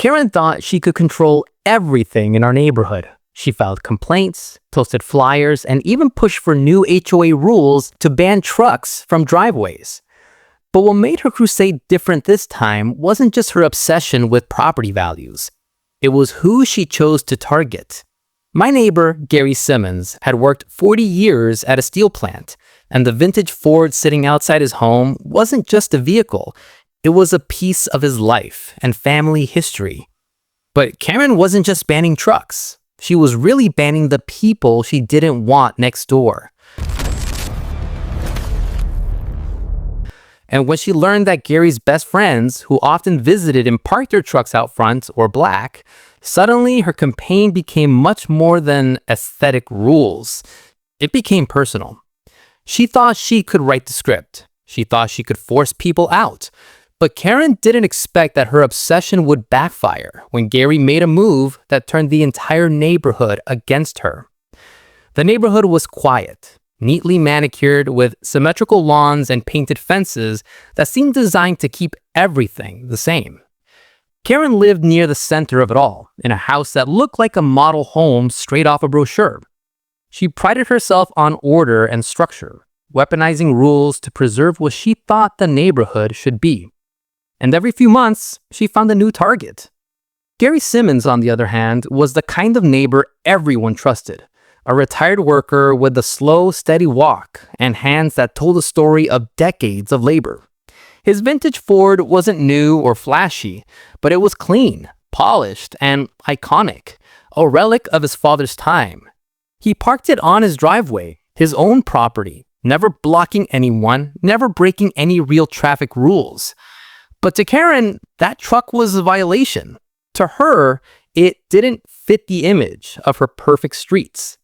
Karen thought she could control everything in our neighborhood. She filed complaints, posted flyers, and even pushed for new HOA rules to ban trucks from driveways. But what made her crusade different this time wasn't just her obsession with property values. It was who she chose to target. My neighbor, Gary Simmons, had worked 40 years at a steel plant, and the vintage Ford sitting outside his home wasn't just a vehicle. It was a piece of his life and family history. But Karen wasn't just banning trucks. She was really banning the people she didn't want next door. And when she learned that Gary's best friends, who often visited and parked their trucks out front, were black, suddenly her campaign became much more than aesthetic rules. It became personal. She thought she could write the script. She thought she could force people out. But Karen didn't expect that her obsession would backfire when Gary made a move that turned the entire neighborhood against her. The neighborhood was quiet, neatly manicured with symmetrical lawns and painted fences that seemed designed to keep everything the same. Karen lived near the center of it all, in a house that looked like a model home straight off a brochure. She prided herself on order and structure, weaponizing rules to preserve what she thought the neighborhood should be. And every few months, she found a new target. Gary Simmons, on the other hand, was the kind of neighbor everyone trusted. A retired worker with a slow, steady walk and hands that told a story of decades of labor. His vintage Ford wasn't new or flashy, but it was clean, polished, and iconic, a relic of his father's time. He parked it on his driveway, his own property, never blocking anyone, never breaking any real traffic rules. But to Karen, that truck was a violation. To her, it didn't fit the image of her perfect streets.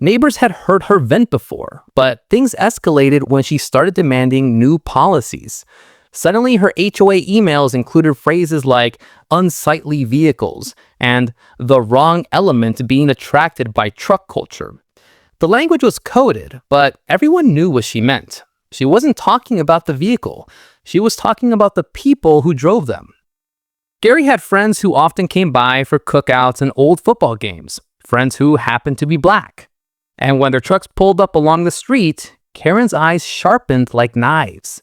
Neighbors had heard her vent before, but things escalated when she started demanding new policies. Suddenly, her HOA emails included phrases like unsightly vehicles and the wrong element being attracted by truck culture. The language was coded, but everyone knew what she meant. She wasn't talking about the vehicle. She was talking about the people who drove them. Gary had friends who often came by for cookouts and old football games, friends who happened to be black. And when their trucks pulled up along the street, Karen's eyes sharpened like knives.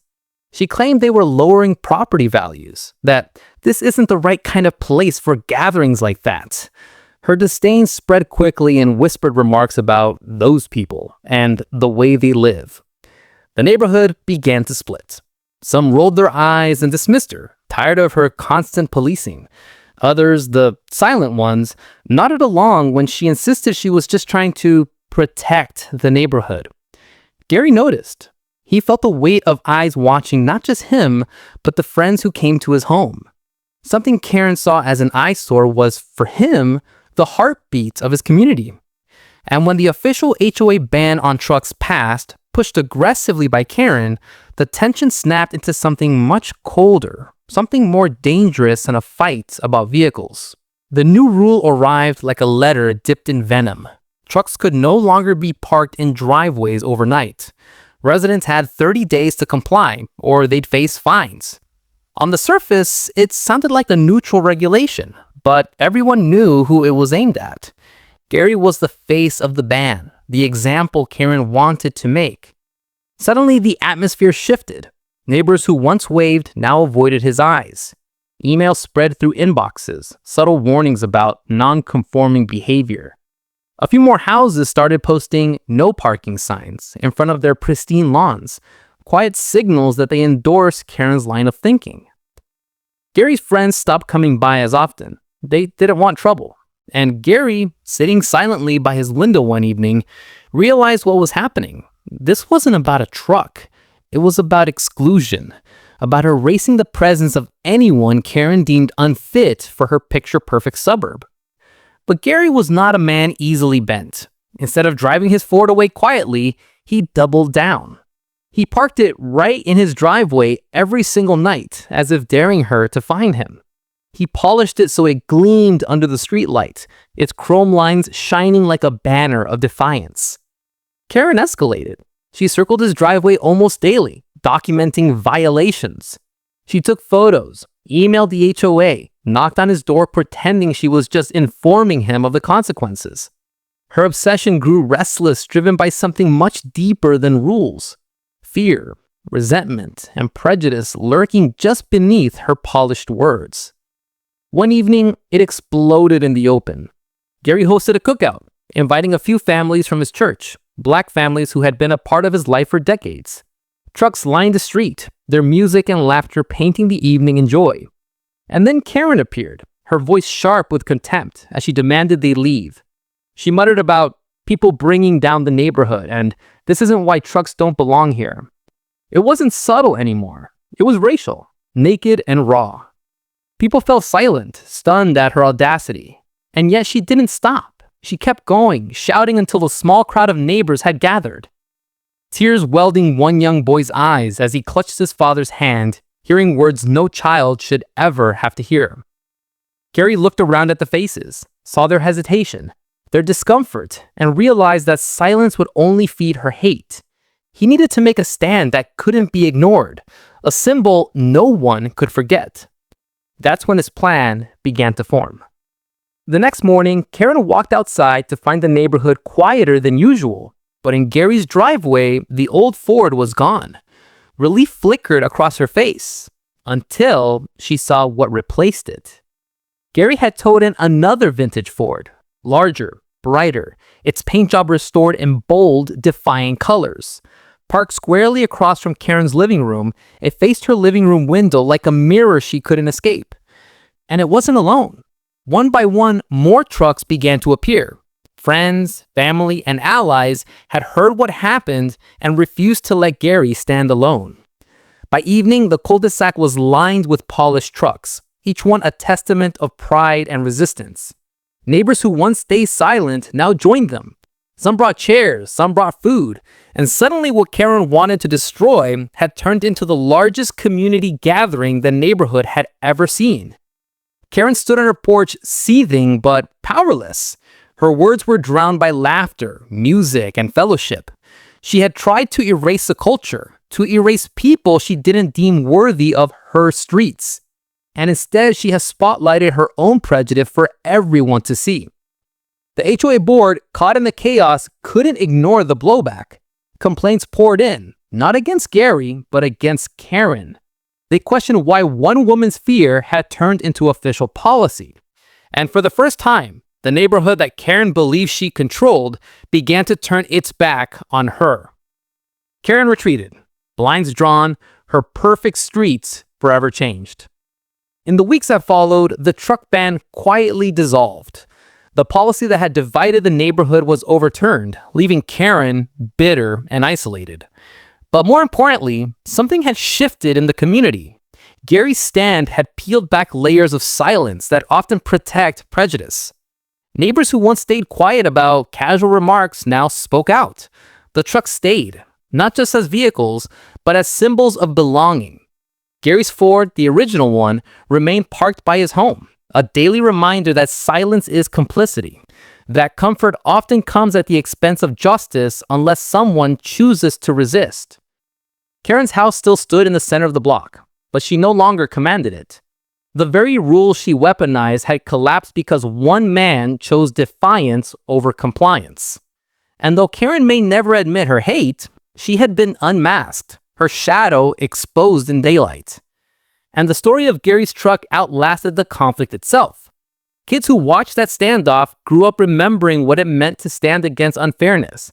She claimed they were lowering property values, that this isn't the right kind of place for gatherings like that. Her disdain spread quickly in whispered remarks about those people and the way they live. The neighborhood began to split. Some rolled their eyes and dismissed her, tired of her constant policing. Others, the silent ones, nodded along when she insisted she was just trying to protect the neighborhood. Gary noticed. He felt the weight of eyes watching not just him, but the friends who came to his home. Something Karen saw as an eyesore was, for him, the heartbeat of his community. And when the official HOA ban on trucks passed, pushed aggressively by Karen, the tension snapped into something much colder, something more dangerous than a fight about vehicles. The new rule arrived like a letter dipped in venom. Trucks could no longer be parked in driveways overnight. Residents had 30 days to comply, or they'd face fines. On the surface, it sounded like a neutral regulation, but everyone knew who it was aimed at. Gary was the face of the ban, the example Karen wanted to make. Suddenly, the atmosphere shifted. Neighbors who once waved now avoided his eyes. Emails spread through inboxes, subtle warnings about non-conforming behavior. A few more houses started posting no parking signs in front of their pristine lawns, quiet signals that they endorsed Karen's line of thinking. Gary's friends stopped coming by as often. They didn't want trouble. And Gary, sitting silently by his window one evening, realized what was happening. This wasn't about a truck. It was about exclusion, about erasing the presence of anyone Karen deemed unfit for her picture-perfect suburb. But Gary was not a man easily bent. Instead of driving his Ford away quietly, he doubled down. He parked it right in his driveway every single night, as if daring her to find him. He polished it so it gleamed under the streetlight, its chrome lines shining like a banner of defiance. Karen escalated. She circled his driveway almost daily, documenting violations. She took photos, emailed the HOA, knocked on his door pretending she was just informing him of the consequences. Her obsession grew restless, driven by something much deeper than rules: fear, resentment, and prejudice lurking just beneath her polished words. One evening, it exploded in the open. Gary hosted a cookout, inviting a few families from his church, Black families who had been a part of his life for decades. Trucks lined the street, their music and laughter painting the evening in joy. And then Karen appeared, her voice sharp with contempt as she demanded they leave. She muttered about people bringing down the neighborhood, and this isn't why trucks don't belong here. It wasn't subtle anymore. It was racial, naked and raw. People fell silent, stunned at her audacity. And yet she didn't stop. She kept going, shouting until a small crowd of neighbors had gathered. Tears welding one young boy's eyes as he clutched his father's hand, hearing words no child should ever have to hear. Gary looked around at the faces, saw their hesitation, their discomfort, and realized that silence would only feed her hate. He needed to make a stand that couldn't be ignored, a symbol no one could forget. That's when his plan began to form. The next morning, Karen walked outside to find the neighborhood quieter than usual, but in Gary's driveway, the old Ford was gone. Relief flickered across her face, until she saw what replaced it. Gary had towed in another vintage Ford, larger, brighter, its paint job restored in bold, defying colors. Parked squarely across from Karen's living room, it faced her living room window like a mirror she couldn't escape. And it wasn't alone. One by one, more trucks began to appear. Friends, family, and allies had heard what happened and refused to let Gary stand alone. By evening, the cul-de-sac was lined with polished trucks, each one a testament of pride and resistance. Neighbors who once stayed silent now joined them. Some brought chairs, some brought food, and suddenly what Karen wanted to destroy had turned into the largest community gathering the neighborhood had ever seen. Karen stood on her porch, seething but powerless. Her words were drowned by laughter, music, and fellowship. She had tried to erase the culture, to erase people she didn't deem worthy of her streets. And instead, she has spotlighted her own prejudice for everyone to see. The HOA board, caught in the chaos, couldn't ignore the blowback. Complaints poured in, not against Gary, but against Karen. They questioned why one woman's fear had turned into official policy. And for the first time, the neighborhood that Karen believed she controlled began to turn its back on her. Karen retreated, blinds drawn, her perfect streets forever changed. In the weeks that followed, the truck ban quietly dissolved. The policy that had divided the neighborhood was overturned, leaving Karen bitter and isolated. But more importantly, something had shifted in the community. Gary's stand had peeled back layers of silence that often protect prejudice. Neighbors who once stayed quiet about casual remarks now spoke out. The trucks stayed, not just as vehicles, but as symbols of belonging. Gary's Ford, the original one, remained parked by his home, a daily reminder that silence is complicity, that comfort often comes at the expense of justice unless someone chooses to resist. Karen's house still stood in the center of the block, but she no longer commanded it. The very rules she weaponized had collapsed because one man chose defiance over compliance. And though Karen may never admit her hate, she had been unmasked, her shadow exposed in daylight. And the story of Gary's truck outlasted the conflict itself. Kids who watched that standoff grew up remembering what it meant to stand against unfairness,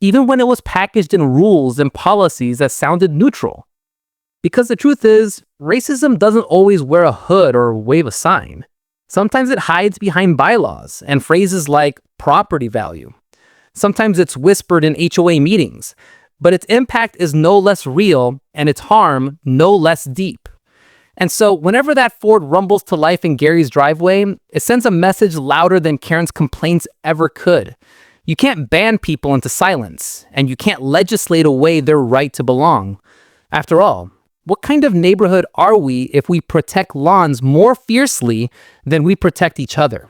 even when it was packaged in rules and policies that sounded neutral. Because the truth is, racism doesn't always wear a hood or wave a sign. Sometimes it hides behind bylaws and phrases like property value. Sometimes it's whispered in HOA meetings, but its impact is no less real and its harm no less deep. And so whenever that Ford rumbles to life in Gary's driveway, it sends a message louder than Karen's complaints ever could. You can't ban people into silence, and you can't legislate away their right to belong. After all, what kind of neighborhood are we if we protect lawns more fiercely than we protect each other?